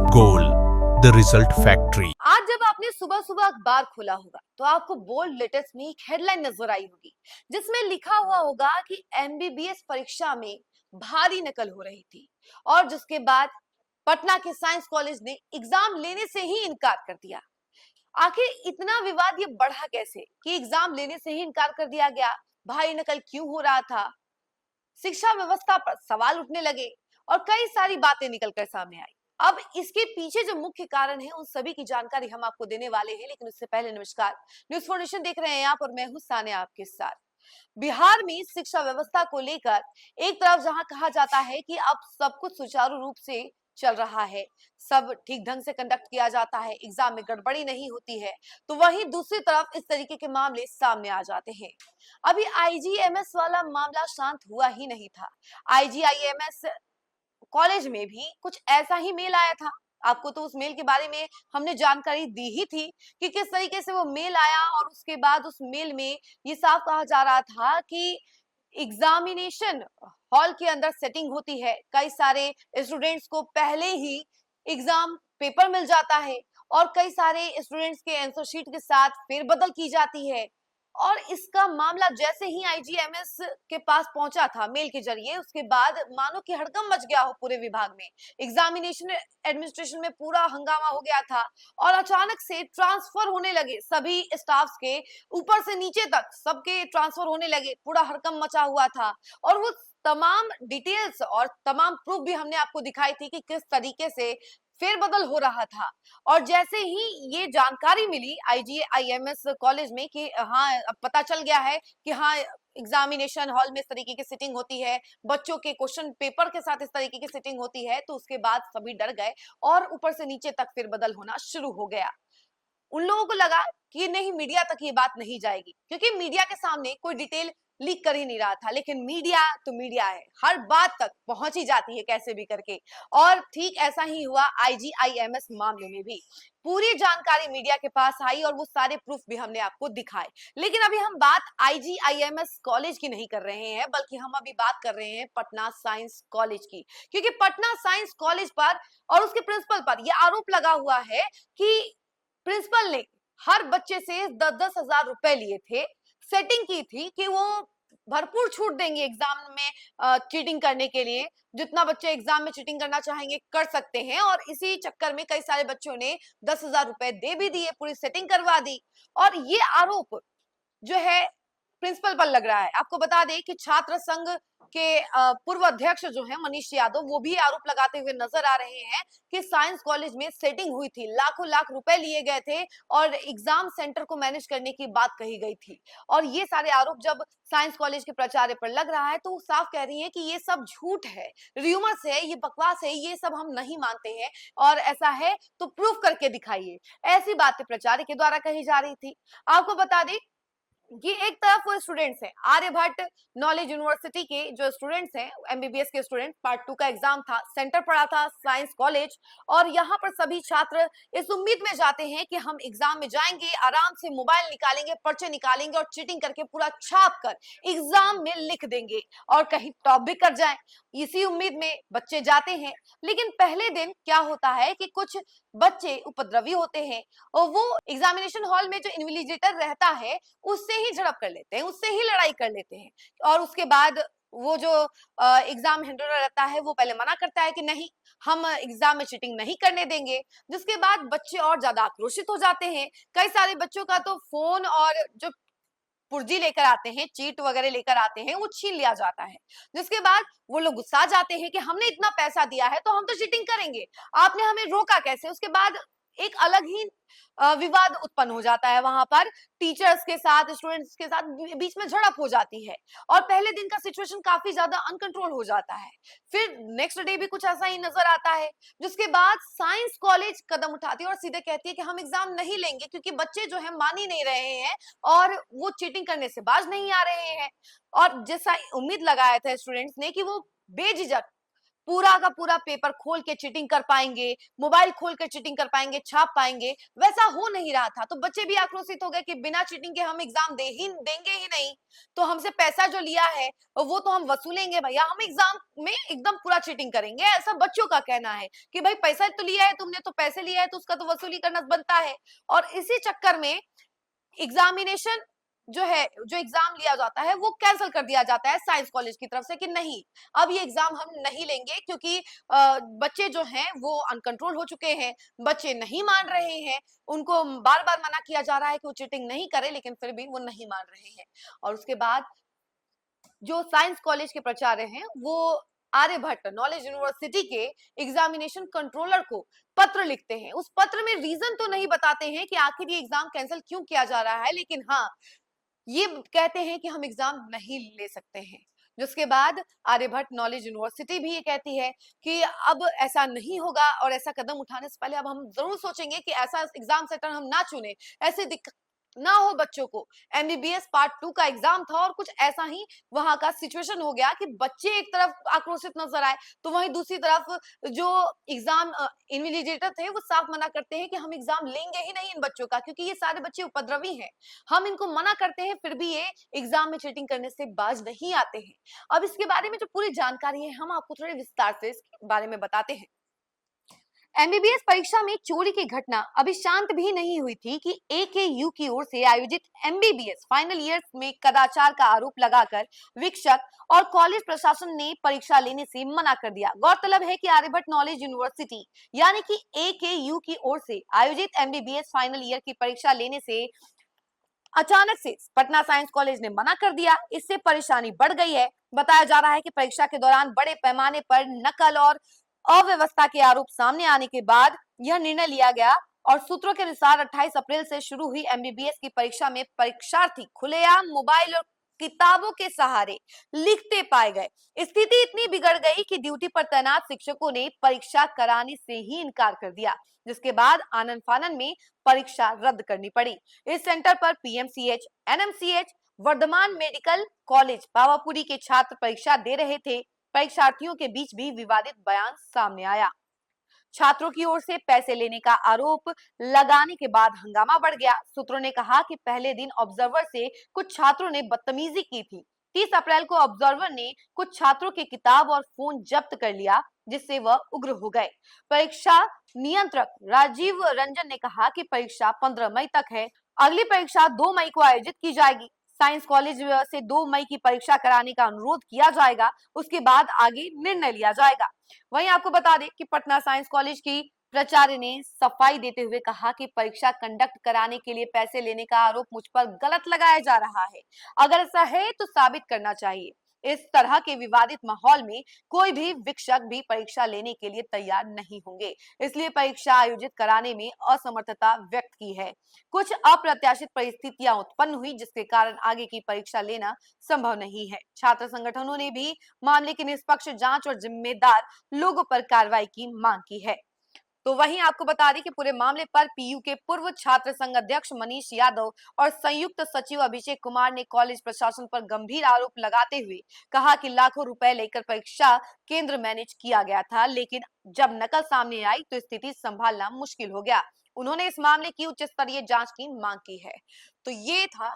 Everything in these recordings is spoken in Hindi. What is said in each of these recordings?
Goal the result factory. आज जब आपने सुबह सुबह अखबार खोला होगा तो आपको बोल्ड लेटर्स में एक हेडलाइन नजर आई होगी जिसमें लिखा हुआ होगा कि एमबीबीएस परीक्षा में भारी नकल हो रही थी और जिसके बाद पटना के साइंस कॉलेज ने एग्जाम लेने से ही इनकार कर दिया। आखिर इतना विवाद ये बढ़ा कैसे कि एग्जाम लेने से ही इनकार कर दिया गया? भारी नकल क्यों हो रहा था? शिक्षा व्यवस्था पर सवाल उठने लगे और कई सारी बातें निकलकर सामने आई। अब इसके पीछे जो मुख्य कारण है उन सभी की जानकारी हम आपको देने वाले हैं, लेकिन उससे पहले नमस्कार, न्यूज फाउंडेशन देख रहे हैं आप और मैं हूं सानिया आपके साथ। बिहार में शिक्षा व्यवस्था को लेकर एक तरफ जहां कहा जाता है कि अब सब कुछ सुचारू रूप से चल रहा है, सब ठीक ढंग से कंडक्ट किया जाता है, एग्जाम में गड़बड़ी नहीं होती है, तो वहीं दूसरी तरफ इस तरीके के मामले सामने आ जाते हैं। अभी आईजीएमएस वाला मामला शांत हुआ ही नहीं था। आईजीआईएमएस कॉलेज में भी कुछ ऐसा ही मेल आया था। आपको तो उस मेल के बारे में हमने जानकारी दी ही थी कि किस तरीके से वो मेल आया और उसके बाद उस मेल में ये साफ कहा जा रहा था कि एग्जामिनेशन हॉल के अंदर सेटिंग होती है, कई सारे स्टूडेंट्स को पहले ही एग्जाम पेपर मिल जाता है और कई सारे स्टूडेंट्स के आंसर शीट के साथ फेरबदल की जाती है। और इसका मामला जैसे ही आईजीएमएस के पास पहुंचा था मेल के जरिए, उसके बाद मानो कि हड़कंप मच गया हो पूरे विभाग में। एग्जामिनेशन एडमिनिस्ट्रेशन में पूरा हंगामा हो गया था और अचानक से ट्रांसफर होने लगे सभी स्टाफ्स के, ऊपर से नीचे तक सबके ट्रांसफर होने लगे, पूरा हड़कंप मचा हुआ था। और वो तमाम डिटेल्स और तमाम प्रूफ भी हमने आपको दिखाई थी कि किस तरीके से फेरबदल हो रहा था। और जैसे ही ये जानकारी मिली आईजीआईएमएस कॉलेज में कि हाँ अब पता चल गया है कि हाँ एग्जामिनेशन हॉल में इस तरीके की सिटिंग होती है, बच्चों के क्वेश्चन पेपर के साथ इस तरीके की सिटिंग होती है, तो उसके बाद सभी डर गए और ऊपर से नीचे तक फेरबदल होना शुरू हो गया। उन लोगों को लगा कि नहीं, मीडिया तक ये बात नहीं जाएगी क्योंकि मीडिया के सामने कोई डिटेल लीक कर ही नहीं रहा था, लेकिन मीडिया तो मीडिया है, हर बात तक पहुंच ही जाती है कैसे भी करके। और ठीक ऐसा ही हुआ आईजीआईएमएस मामले में भी। पूरी जानकारी मीडिया के पास आई और वो सारे प्रूफ भी हमने आपको दिखाए। लेकिन अभी हम बात आईजीआईएमएस कॉलेज की नहीं कर रहे हैं, बल्कि हम अभी बात कर रहे हैं पटना साइंस कॉलेज की, क्योंकि पटना साइंस कॉलेज पर और उसके प्रिंसिपल पर यह आरोप लगा हुआ है कि प्रिंसिपल ने हर बच्चे से 10-10 हजार रुपए लिए थे, सेटिंग की थी कि वो भरपूर छूट देंगे एग्जाम में चीटिंग करने के लिए, जितना बच्चे एग्जाम में चीटिंग करना चाहेंगे कर सकते हैं। और इसी चक्कर में कई सारे बच्चों ने 10,000 रुपए दे भी दिए, पूरी सेटिंग करवा दी। और ये आरोप जो है प्रिंसिपल पर लग रहा है। आपको बता दें कि छात्र संघ के पूर्व अध्यक्ष जो है मनीष यादव, वो भी आरोप लगाते हुए नजर आ रहे हैं कि साइंस कॉलेज में सेटिंग हुई थी, लाखों लाख रुपए लिए गए थे और एग्जाम सेंटर को मैनेज करने की बात कही गई थी। और ये सारे आरोप जब साइंस कॉलेज के प्राचार्य पर लग रहा है तो वो साफ कह रही है कि ये सब झूठ है, र्यूमर्स है, ये बकवास है, ये सब हम नहीं मानते हैं और ऐसा है तो प्रूफ करके दिखाइए। ऐसी बातें प्राचार्य के द्वारा कही जा रही थी। आपको बता दें ये एक तरफ वो स्टूडेंट्स हैं, आर्यभट्ट नॉलेज यूनिवर्सिटी के जो स्टूडेंट्स हैं, एमबीबीएस के स्टूडेंट, पार्ट 2 का एग्जाम था, सेंटर पड़ा था साइंस कॉलेज। और यहाँ पर सभी छात्र इस उम्मीद में जाते हैं कि हम एग्जाम में जाएंगे, आराम से मोबाइल निकालेंगे, पर्चे निकालेंगे और चीटिंग करके पूरा छाप कर एग्जाम में लिख देंगे और कहीं टॉप भी कर जाएं। इसी उम्मीद में बच्चे जाते हैं। लेकिन पहले दिन क्या होता है कि कुछ बच्चे उपद्रवी होते हैं और वो एग्जामिनेशन हॉल में जो इन्विजिलेटर रहता है उससे ही झड़प कर लेते हैं, उससे ही लड़ाई कर लेते हैं। और उसके बाद वो जो एग्जाम हैंडलर रहता है वो पहले मना करता है कि नहीं, हम एग्जाम में चीटिंग नहीं करने देंगे, जिसके बाद बच्चे और ज्यादा आक्रोशित हो जाते हैं। कई सारे बच्चों का तो फोन और जो पुर्जी लेकर आते हैं, चीट वगैरह लेकर आते हैं, वो छीन लिया जाता है। जिसके बाद वो लोग गुस्सा जाते हैं कि हमने इतना पैसा दिया है तो हम तो चीटिंग करेंगे, आपने हमें रोका कैसे? उसके बाद एक अलग ही विवाद उत्पन्न हो जाता है वहां पर, टीचर्स के साथ, स्टूडेंट्स के साथ बीच में झड़प हो जाती है और पहले दिन का सिचुएशन काफी ज्यादा अनकंट्रोल हो जाता है। फिर नेक्स्ट डे भी कुछ ऐसा ही नजर आता है, जिसके बाद साइंस कॉलेज कदम उठाती है और सीधे कहती है कि हम एग्जाम नहीं लेंगे क्योंकि बच्चे जो है मान ही नहीं रहे हैं और वो चीटिंग करने से बाज नहीं आ रहे हैं। और जैसा उम्मीद लगाया था स्टूडेंट्स ने कि वो बेझिझक पूरा का पूरा पेपर खोल के चीटिंग कर पाएंगे, मोबाइल खोल के चीटिंग कर पाएंगे, छाप पाएंगे, वैसा हो नहीं रहा था। तो बच्चे भी आक्रोशित हो गए कि बिना चीटिंग के हम एग्जाम देंगे ही नहीं, तो हमसे पैसा जो लिया है वो तो हम वसूलेंगे भैया, हम एग्जाम में एकदम पूरा चीटिंग करेंगे। ऐसा बच्चों का कहना है कि भाई पैसा तो लिया है तुमने, तो पैसे लिया है तो उसका तो वसूली करना बनता है। और इसी चक्कर में एग्जामिनेशन जो है, जो एग्जाम लिया जाता है वो कैंसिल कर दिया जाता है साइंस कॉलेज की तरफ से कि नहीं, अब ये एग्जाम हम नहीं लेंगे, क्योंकि बच्चे जो हैं वो अनकंट्रोल हो चुके हैं, बच्चे नहीं मान रहे हैं, उनको बार बार मना किया जा रहा है कि वो चीटिंग नहीं करे, लेकिन फिर भी वो नहीं मान रहे हैं। और उसके बाद जो साइंस कॉलेज के प्राचार्य हैं वो आर्यभट्ट नॉलेज यूनिवर्सिटी के एग्जामिनेशन कंट्रोलर को पत्र लिखते हैं। उस पत्र में रीजन तो नहीं बताते हैं कि आखिर ये एग्जाम कैंसिल क्यों किया जा रहा है, लेकिन हाँ ये कहते हैं कि हम एग्जाम नहीं ले सकते हैं। जिसके बाद आर्यभट्ट नॉलेज यूनिवर्सिटी भी ये कहती है कि अब ऐसा नहीं होगा, और ऐसा कदम उठाने से पहले अब हम जरूर सोचेंगे कि ऐसा एग्जाम सेंटर हम ना चुने, ऐसे दिक्कत ना हो बच्चों को। एमबीबीएस पार्ट 2 का एग्जाम था और कुछ ऐसा ही वहां का सिचुएशन हो गया कि बच्चे एक तरफ आक्रोशित नजर आए, तो वहीं दूसरी तरफ जो एग्जाम इन्विजिलेटर थे वो साफ मना करते हैं कि हम एग्जाम लेंगे ही नहीं इन बच्चों का, क्योंकि ये सारे बच्चे उपद्रवी हैं, हम इनको मना करते हैं फिर भी ये एग्जाम में चीटिंग करने से बाज नहीं आते हैं। अब इसके बारे में जो पूरी जानकारी है हम आपको थोड़े विस्तार से इसके बारे में बताते हैं। एमबीबीएस परीक्षा में चोरी की घटना अभी शांत भी नहीं हुई थी कि एकेयू की ओर से आयोजित एमबीबीएस फाइनल ईयर में कदाचार का आरोप लगाकर शिक्षक और कॉलेज प्रशासन ने परीक्षा लेने से मना कर दिया। गौरतलब है कि आर्यभट्ट नॉलेज यूनिवर्सिटी यानी कि एकेयू की ओर से आयोजित एमबीबीएस फाइनल ईयर की परीक्षा लेने से अचानक से पटना साइंस कॉलेज ने मना कर दिया। इससे परेशानी बढ़ गई है। बताया जा रहा है कि परीक्षा के दौरान बड़े पैमाने पर नकल और अव्यवस्था के आरोप सामने आने के बाद यह निर्णय लिया गया। और सूत्रों के अनुसार 28 अप्रैल से शुरू हुई एमबीबीएस की परीक्षा में परीक्षार्थी खुलेआम मोबाइल और किताबों के सहारे लिखते पाए गए। स्थिति इतनी बिगड़ गई कि ड्यूटी पर तैनात शिक्षकों ने परीक्षा कराने से ही इनकार कर दिया, जिसके बाद आनन फानन में परीक्षा रद्द करनी पड़ी। इस सेंटर पर PMCH, NMCH, Vardhman medical college Pawapuri के छात्र परीक्षा दे रहे थे। परीक्षार्थियों के बीच भी विवादित बयान सामने आया। छात्रों की ओर से पैसे लेने का आरोप लगाने के बाद हंगामा बढ़ गया। सूत्रों ने कहा कि पहले दिन ऑब्जर्वर से कुछ छात्रों ने बदतमीजी की थी। 30 अप्रैल को ऑब्जर्वर ने कुछ छात्रों की किताब और फोन जब्त कर लिया, जिससे वह उग्र हो गए। परीक्षा नियंत्रक राजीव रंजन ने कहा कि परीक्षा 15 मई तक है। अगली परीक्षा 2 मई को आयोजित की जाएगी। साइंस कॉलेज से 2 मई की परीक्षा कराने का अनुरोध किया जाएगा। उसके बाद आगे निर्णय लिया जाएगा। वहीं आपको बता दें कि पटना साइंस कॉलेज की प्राचार्य ने सफाई देते हुए कहा कि परीक्षा कंडक्ट कराने के लिए पैसे लेने का आरोप मुझ पर गलत लगाया जा रहा है। अगर ऐसा है तो साबित करना चाहिए। इस तरह के विवादित माहौल में कोई भी शिक्षक भी परीक्षा लेने के लिए तैयार नहीं होंगे, इसलिए परीक्षा आयोजित कराने में असमर्थता व्यक्त की है। कुछ अप्रत्याशित परिस्थितियां उत्पन्न हुई, जिसके कारण आगे की परीक्षा लेना संभव नहीं है। छात्र संगठनों ने भी मामले की निष्पक्ष जांच और जिम्मेदार लोगों पर कार्रवाई की मांग की है। तो वहीं आपको बता दें कि पूरे मामले पर पीयू के पूर्व छात्र संघ अध्यक्ष मनीष यादव और संयुक्त सचिव अभिषेक कुमार ने कॉलेज प्रशासन पर गंभीर आरोप लगाते हुए कहा कि लाखों रुपए लेकर परीक्षा केंद्र मैनेज किया गया था, लेकिन जब नकल सामने आई तो स्थिति संभालना मुश्किल हो गया। उन्होंने इस मामले की उच्च स्तरीय जांच की मांग की है। तो ये था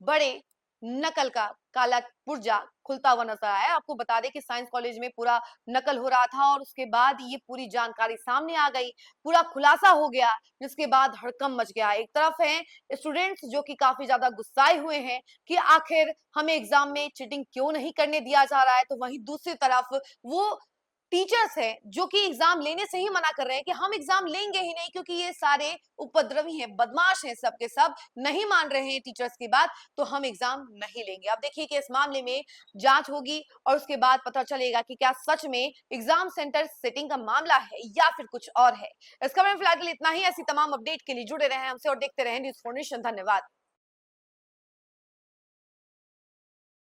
बड़े नकल का काला पुर्जा खुलता हुआ नजर आया। आपको बता दें कि साइंस कॉलेज में पूरा नकल हो रहा था और उसके बाद ये पूरी जानकारी सामने आ गई, पूरा खुलासा हो गया, जिसके बाद हड़कंप मच गया। एक तरफ है स्टूडेंट्स जो कि काफी ज्यादा गुस्साए हुए हैं कि आखिर हमें एग्जाम में चीटिंग क्यों नहीं करने दिया जा रहा है, तो वहीं दूसरी तरफ वो टीचर्स हैं जो कि एग्जाम लेने से ही मना कर रहे हैं कि हम एग्जाम लेंगे ही नहीं, क्योंकि ये सारे उपद्रवी हैं, बदमाश हैं, सब के सब नहीं मान रहे हैं टीचर्स की बात, तो हम एग्जाम नहीं लेंगे। अब देखिए कि इस मामले में जांच होगी और उसके बाद पता चलेगा कि क्या सच में एग्जाम सेंटर सेटिंग का मामला है या फिर कुछ और है। इस खबर में फिलहाल के लिए इतना ही। ऐसी तमाम अपडेट के लिए जुड़े रहे हमसे और देखते रहे न्यूज़4 नेशन। धन्यवाद।